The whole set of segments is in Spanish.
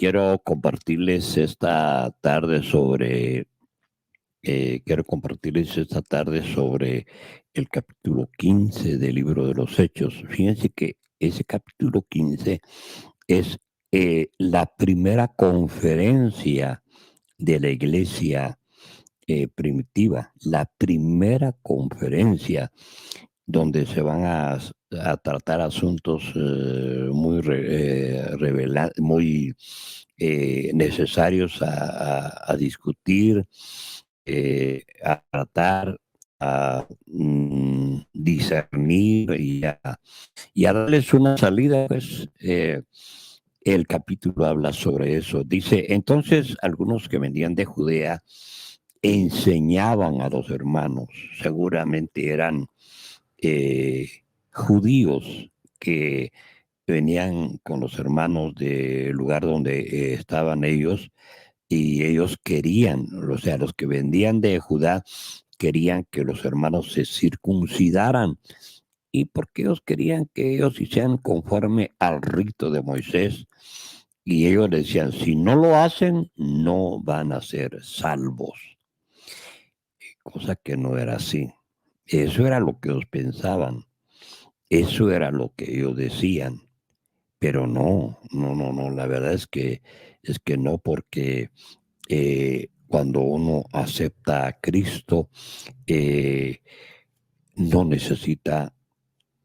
quiero compartirles esta tarde sobre el capítulo 15 del libro de los Hechos. Fíjense que ese capítulo 15 es la primera conferencia de la iglesia primitiva, la primera conferencia donde se van a tratar asuntos muy necesarios a discutir, a tratar, a discernir y a darles una salida, pues. El capítulo habla sobre eso. Dice, entonces algunos que venían de Judea enseñaban a los hermanos, seguramente eran eh, judíos que venían con los hermanos del lugar donde estaban ellos, y ellos querían, o sea, los que vendían de Judá querían que los hermanos se circuncidaran, y porque ellos querían que ellos hicieran conforme al rito de Moisés, y ellos decían, si no lo hacen, no van a ser salvos, cosa que no era así. Eso era lo que ellos pensaban, eso era lo que ellos decían, pero no, no, no, no, la verdad es que no, porque cuando uno acepta a Cristo, eh, no necesita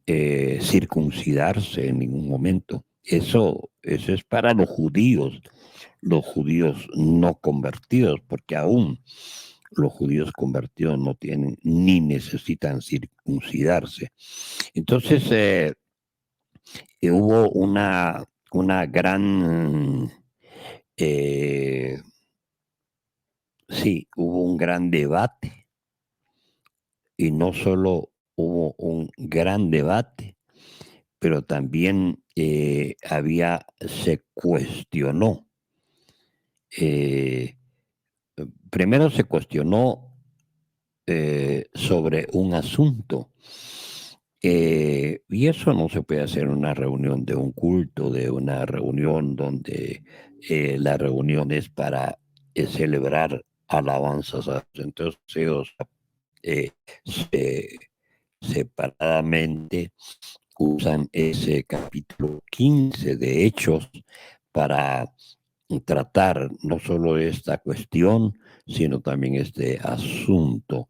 circuncidarse en ningún momento. Eso es para los judíos no convertidos, porque aún los judíos convertidos no tienen ni necesitan circuncidarse. Entonces, hubo una gran, eh, sí, hubo un gran debate, y no solo hubo un gran debate, pero también se cuestionó. eh, Primero se cuestionó sobre un asunto. Y eso no se puede hacer en una reunión de un culto, de una reunión donde la reunión es para celebrar alabanzas a Dios. Entonces ellos eh, se- separadamente usan ese capítulo 15 de Hechos para tratar no solo esta cuestión, sino también este asunto.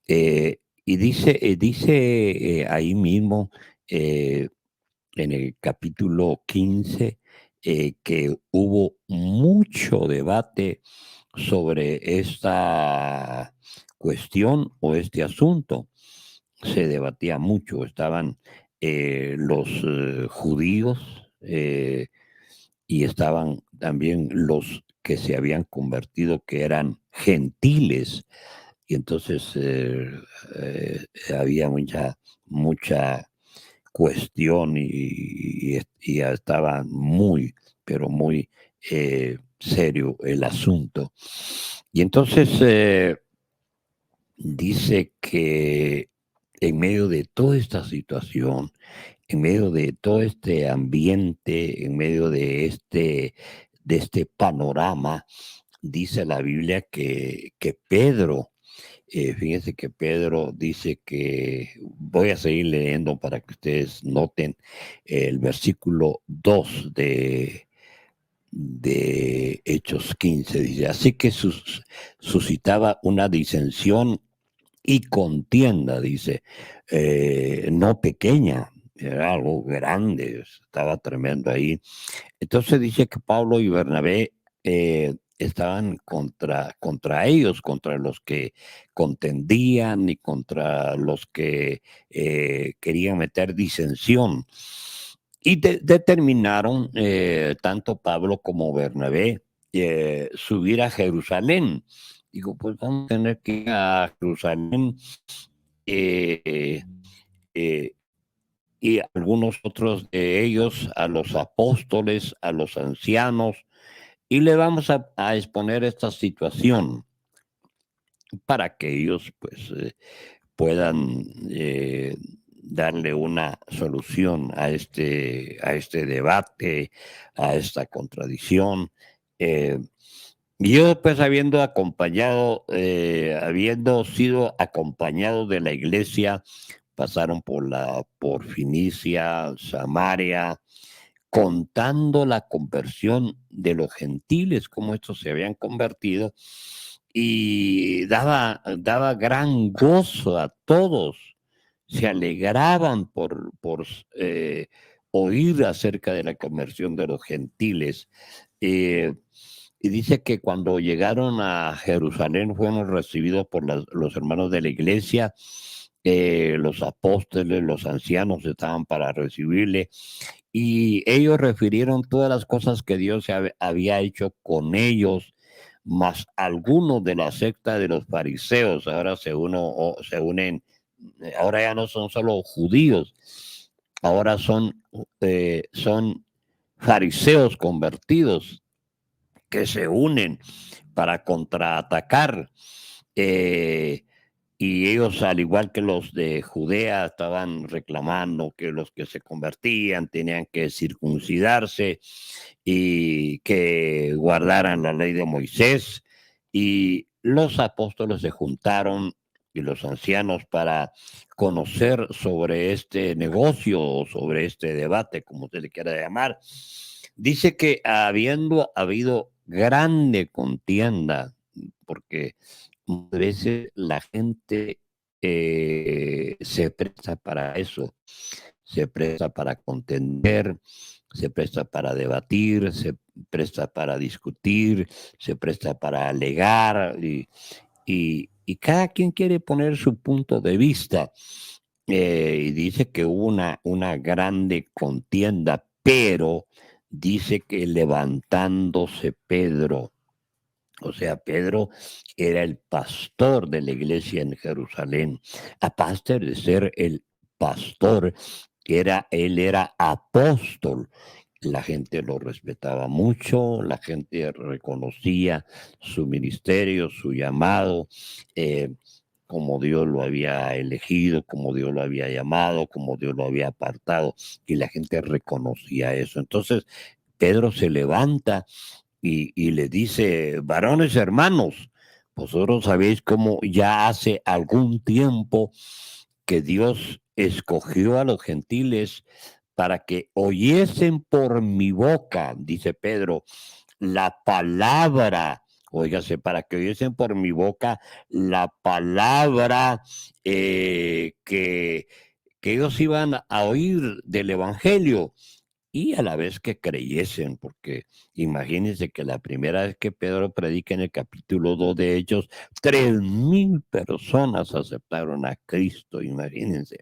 Y dice ahí mismo, eh, en el capítulo 15, que hubo mucho debate sobre esta cuestión o este asunto. Se debatía mucho, estaban los judíos, y estaban también los que se habían convertido, que eran gentiles, y entonces había mucha cuestión, y estaba muy, pero muy serio el asunto. Y entonces dice que en medio de toda esta situación, en medio de todo este ambiente, en medio de este panorama, dice la Biblia que Pedro, fíjense que Pedro dice que, voy a seguir leyendo para que ustedes noten el versículo 2 de Hechos 15, dice, así que suscitaba una disensión y contienda, dice, no pequeña, era algo grande, estaba tremendo ahí. Entonces dice que Pablo y Bernabé estaban contra ellos, contra los que contendían y contra los que querían meter disensión. Y determinaron, tanto Pablo como Bernabé, subir a Jerusalén. Digo, pues vamos a tener que ir a Jerusalén, eh, eh, y algunos otros de ellos, a los apóstoles, a los ancianos, y le vamos a exponer esta situación para que ellos pues puedan darle una solución a este debate, a esta contradicción. Eh, yo, pues, habiendo sido acompañado de la iglesia, pasaron por Finicia, Samaria, contando la conversión de los gentiles, cómo estos se habían convertido, y daba gran gozo a todos. Se alegraban por oír acerca de la conversión de los gentiles. Eh, y dice que cuando llegaron a Jerusalén fueron recibidos por los hermanos de la iglesia, los apóstoles, los ancianos estaban para recibirle, y ellos refirieron todas las cosas que Dios había hecho con ellos, más algunos de la secta de los fariseos ahora se unen, ahora ya no son solo judíos, ahora son fariseos convertidos que se unen para contraatacar. eh, y ellos, al igual que los de Judea, estaban reclamando que los que se convertían tenían que circuncidarse y que guardaran la ley de Moisés. Y los apóstoles se juntaron y los ancianos para conocer sobre este negocio o sobre este debate, como se le quiera llamar. Dice que habiendo habido grande contienda, porque a veces la gente se presta para eso, se presta para contender, se presta para debatir, se presta para discutir, se presta para alegar, y cada quien quiere poner su punto de vista. Y dice que hubo una grande contienda, pero dice que levantándose Pedro, o sea, Pedro era el pastor de la iglesia en Jerusalén. Aparte de ser el pastor, él era apóstol. La gente lo respetaba mucho, la gente reconocía su ministerio, su llamado, eh, como Dios lo había elegido, como Dios lo había llamado, como Dios lo había apartado, y la gente reconocía eso. Entonces, Pedro se levanta y le dice: varones hermanos, vosotros sabéis cómo ya hace algún tiempo que Dios escogió a los gentiles para que oyesen por mi boca, dice Pedro, la palabra, óigase, para que oyesen por mi boca la palabra que ellos iban a oír del Evangelio, y a la vez que creyesen, porque imagínense que la primera vez que Pedro predica en el capítulo 2 de Hechos, 3,000 personas aceptaron a Cristo, imagínense.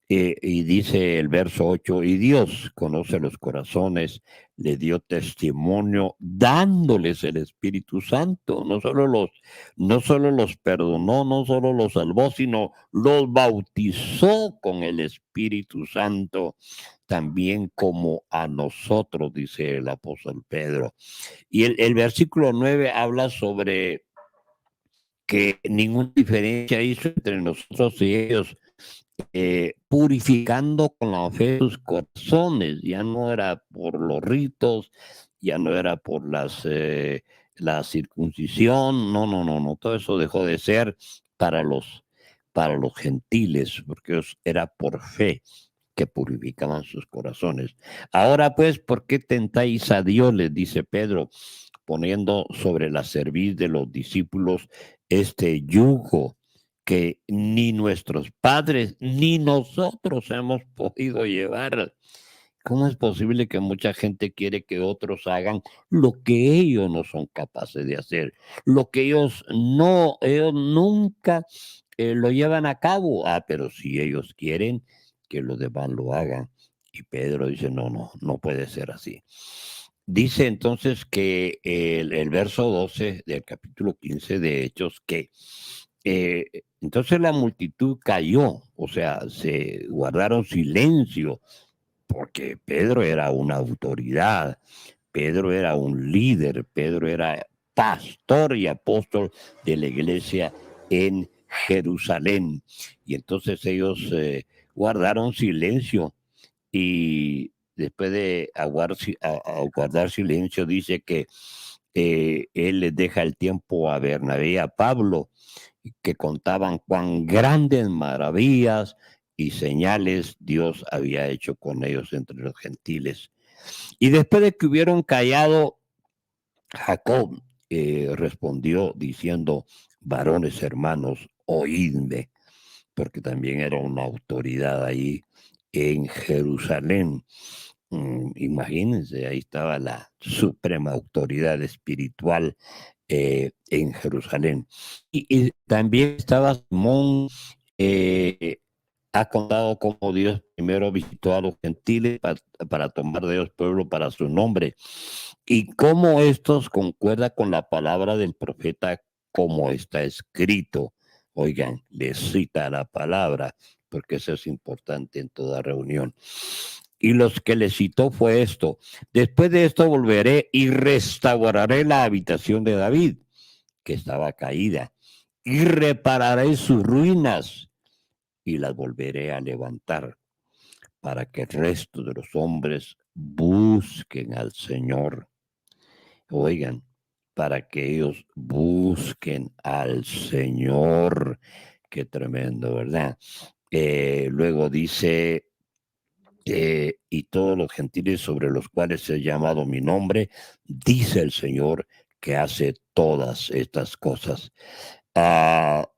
Y dice el verso 8: y Dios conoce los corazones, le dio testimonio dándoles el Espíritu Santo. No solo los perdonó, no solo los salvó, sino los bautizó con el Espíritu Santo, también como a nosotros, dice el apóstol Pedro. Y el versículo 9 habla sobre que ninguna diferencia hizo entre nosotros y ellos, purificando con la fe sus corazones. Ya no era por los ritos, ya no era por la circuncisión, no, no, no, no, todo eso dejó de ser para los gentiles, porque era por fe que purificaban sus corazones. Ahora pues, ¿por qué tentáis a Dios?, les dice Pedro, poniendo sobre la cerviz de los discípulos este yugo que ni nuestros padres ni nosotros hemos podido llevar. ¿Cómo es posible que mucha gente quiere que otros hagan lo que ellos no son capaces de hacer? Lo que ellos nunca lo llevan a cabo. Ah, pero si ellos quieren, que los demás lo hagan. Y Pedro dice: no, no, no puede ser así. Dice entonces que el verso 12 del capítulo 15 de Hechos, que entonces la multitud cayó, o sea, se guardaron silencio, porque Pedro era una autoridad, Pedro era un líder, Pedro era pastor y apóstol de la iglesia en Jerusalén. Y entonces ellos guardaron silencio y después de guardar silencio dice que él les deja el tiempo a Bernabé y a Pablo, que contaban cuán grandes maravillas y señales Dios había hecho con ellos entre los gentiles. Y después de que hubieron callado, Jacob respondió diciendo: varones hermanos, oídme, porque también era una autoridad ahí en Jerusalén. Imagínense, ahí estaba la suprema autoridad espiritual en Jerusalén. Y también estaba Simón, eh, ha contado cómo Dios primero visitó a los gentiles para tomar de ellos pueblo para su nombre, y cómo estos concuerda con la palabra del profeta como está escrito. Oigan, les cita la palabra, porque eso es importante en toda reunión. Y los que le citó fue esto: después de esto volveré y restauraré la habitación de David, que estaba caída, y repararé sus ruinas y las volveré a levantar, para que el resto de los hombres busquen al Señor. Oigan, para que ellos busquen al Señor. Qué tremendo, ¿verdad? Luego dice, y todos los gentiles sobre los cuales he llamado mi nombre, dice el Señor, que hace todas estas cosas. Ah,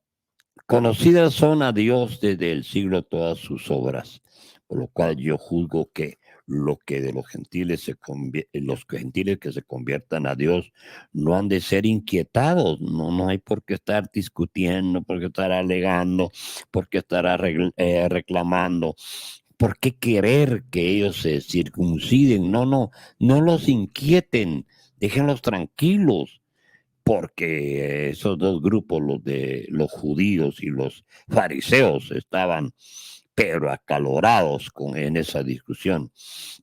conocidas son a Dios desde el siglo todas sus obras, por lo cual yo juzgo que lo que de los gentiles que se conviertan a Dios no han de ser inquietados. No hay por qué estar discutiendo, por qué estar alegando, por qué estar reclamando, por qué querer que ellos se circunciden. No los inquieten, déjenlos tranquilos, porque esos dos grupos, los de los judíos y los fariseos, estaban pero acalorados en esa discusión.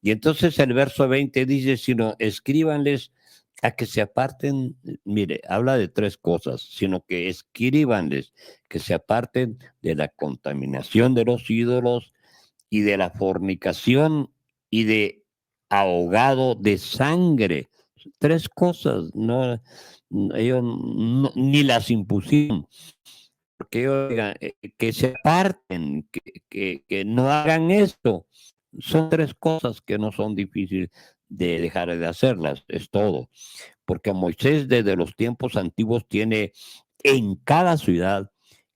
Y entonces el verso 20 dice: sino escríbanles a que se aparten. Mire, habla de tres cosas: sino que escríbanles que se aparten de la contaminación de los ídolos y de la fornicación y de ahogado de sangre. Tres cosas, no, ellos ni las impusieron, porque oigan, que se aparten, que no hagan esto. Son tres cosas que no son difíciles de dejar de hacerlas, es todo. Porque Moisés desde los tiempos antiguos tiene en cada ciudad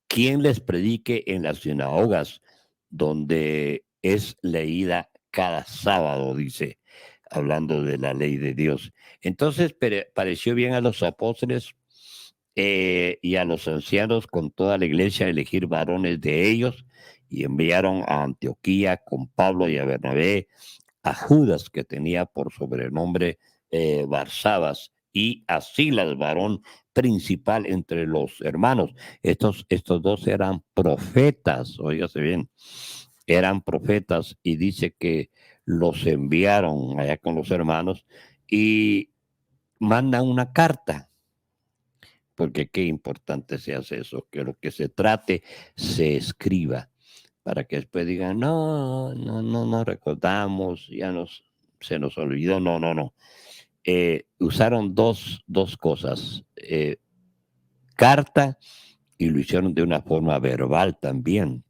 quien les predique en las sinagogas, donde es leída cada sábado, dice, hablando de la ley de Dios. Entonces pareció bien a los apóstoles y a los ancianos con toda la iglesia elegir varones de ellos, y enviaron a Antioquía con Pablo y a Bernabé a Judas, que tenía por sobrenombre Barsabas, y a Silas, varón principal entre los hermanos. Estos dos eran profetas, oígase bien, eran profetas, y dice que los enviaron allá con los hermanos y mandan una carta, porque qué importante se hace eso, que lo que se trate se escriba, para que después digan: no recordamos, se nos olvidó. No. Usaron dos cosas: carta, y lo hicieron de una forma verbal también.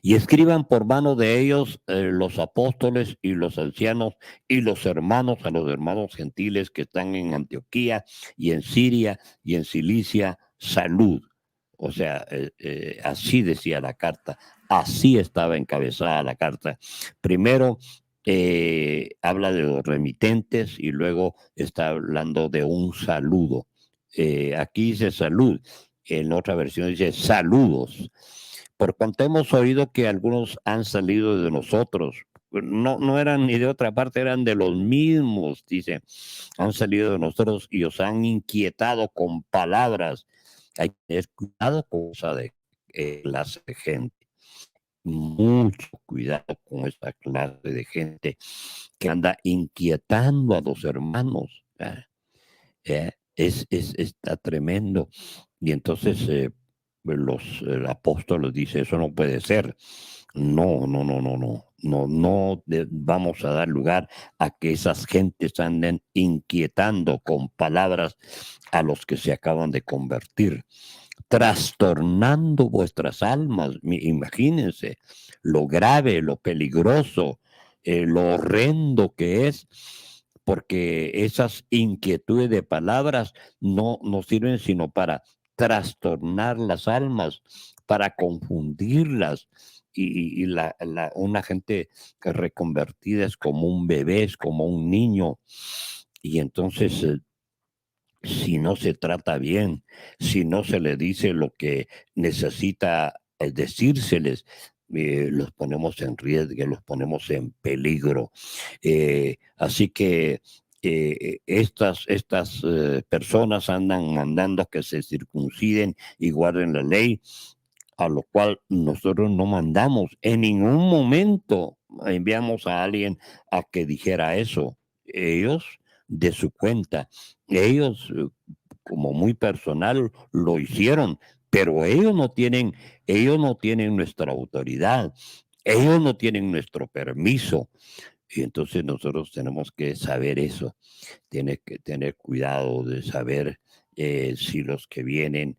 Y escriban por mano de ellos los apóstoles y los ancianos y los hermanos, a los hermanos gentiles que están en Antioquía y en Siria y en Cilicia, salud. O sea, así decía la carta, así estaba encabezada la carta. Primero habla de los remitentes y luego está hablando de un saludo. Aquí dice salud, en otra versión dice saludos. Por cuanto hemos oído que algunos han salido de nosotros, no eran ni de otra parte, eran de los mismos, dice, han salido de nosotros y os han inquietado con palabras. Hay que tener cuidado con esa clase de gente, mucho cuidado con esa clase de gente que anda inquietando a los hermanos. Está tremendo. Y entonces los apóstoles dicen, eso no puede ser. No, no, no, no, no, no, no vamos a dar lugar a que esas gentes anden inquietando con palabras a los que se acaban de convertir, trastornando vuestras almas. Imagínense lo grave, lo peligroso, lo horrendo que es, porque esas inquietudes de palabras no sirven sino para trastornar las almas, para confundirlas. Una gente que reconvertida es como un bebé, es como un niño. Y entonces, si no se trata bien, si no se le dice lo que necesita decírseles, los ponemos en riesgo, los ponemos en peligro. Así que estas personas andan mandando que se circunciden y guarden la ley, a lo cual nosotros no mandamos. En ningún momento enviamos a alguien a que dijera eso. Ellos, de su cuenta, ellos, como muy personal, lo hicieron, pero ellos no tienen nuestra autoridad, ellos no tienen nuestro permiso. Y entonces nosotros tenemos que saber eso, tiene que tener cuidado de saber si los que vienen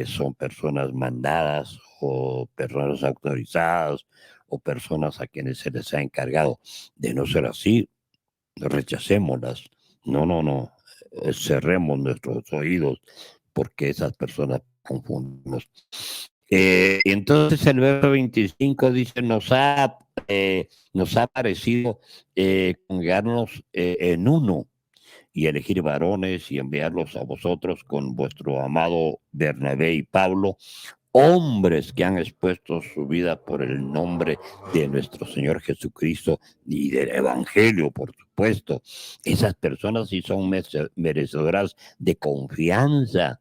son personas mandadas o personas autorizadas o personas a quienes se les ha encargado. De no ser así, rechacémoslas. No, no, no. Cerremos nuestros oídos porque esas personas confundimos. Entonces el verso 25 dice, nos ha parecido congregarnos en uno y elegir varones y enviarlos a vosotros con vuestro amado Bernabé y Pablo, hombres que han expuesto su vida por el nombre de nuestro Señor Jesucristo y del Evangelio, por supuesto. Esas personas sí son merecedoras de confianza,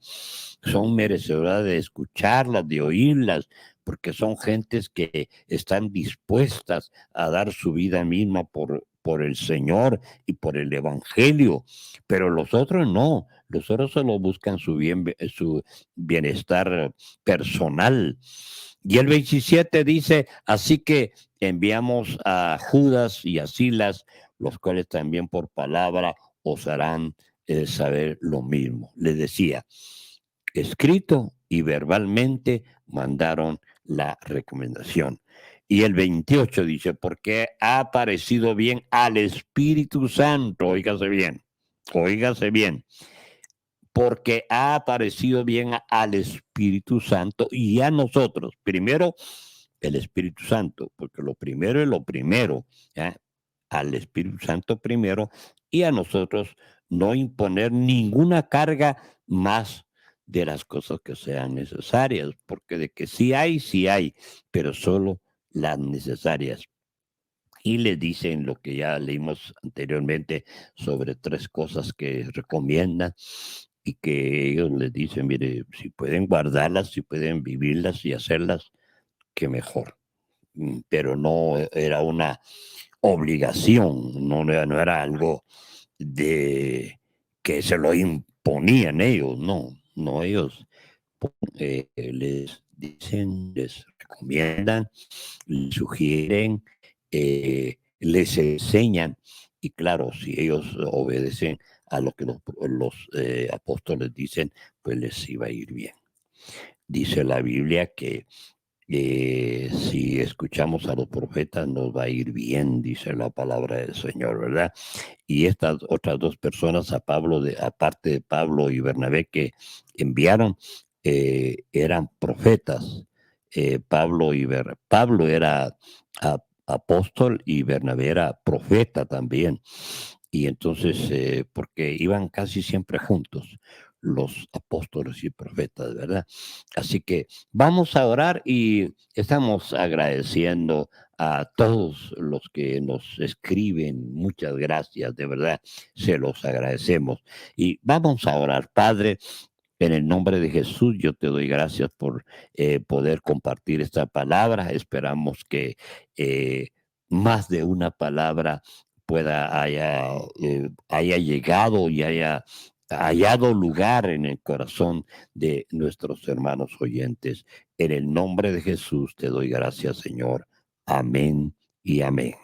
son merecedoras de escucharlas, de oírlas, porque son gentes que están dispuestas a dar su vida misma por el Señor y por el Evangelio, pero los otros no, los otros solo buscan su bienestar personal. Y el 27 dice, así que enviamos a Judas y a Silas, los cuales también por palabra os harán saber lo mismo. Les decía, escrito y verbalmente mandaron la recomendación. Y el 28 dice, porque ha parecido bien al Espíritu Santo, oígase bien, porque ha parecido bien al Espíritu Santo y a nosotros. Primero, el Espíritu Santo, porque lo primero es lo primero, ¿ya? Al Espíritu Santo primero y a nosotros no imponer ninguna carga más de las cosas que sean necesarias, porque de que sí hay, pero solo las necesarias. Y le dicen lo que ya leímos anteriormente sobre tres cosas que recomiendan y que ellos les dicen, mire, si pueden guardarlas, si pueden vivirlas y hacerlas, que mejor. Pero no era una obligación, no era algo de que se lo imponían ellos, no, ellos les dicen, les recomiendan, les sugieren, les enseñan, y claro, si ellos obedecen a lo que los apóstoles dicen, pues les iba a ir bien. Dice la Biblia que si escuchamos a los profetas nos va a ir bien, dice la palabra del Señor, ¿verdad? Y estas otras dos personas, aparte de Pablo y Bernabé, que enviaron, eran profetas. Pablo era apóstol y Bernabé era profeta también. Y entonces, porque iban casi siempre juntos los apóstoles y profetas, ¿verdad? Así que vamos a orar y estamos agradeciendo a todos los que nos escriben. Muchas gracias, de verdad, se los agradecemos. Y vamos a orar, Padre. En el nombre de Jesús, yo te doy gracias por poder compartir esta palabra. Esperamos que más de una palabra haya llegado y haya hallado lugar en el corazón de nuestros hermanos oyentes. En el nombre de Jesús te doy gracias, Señor. Amén y amén.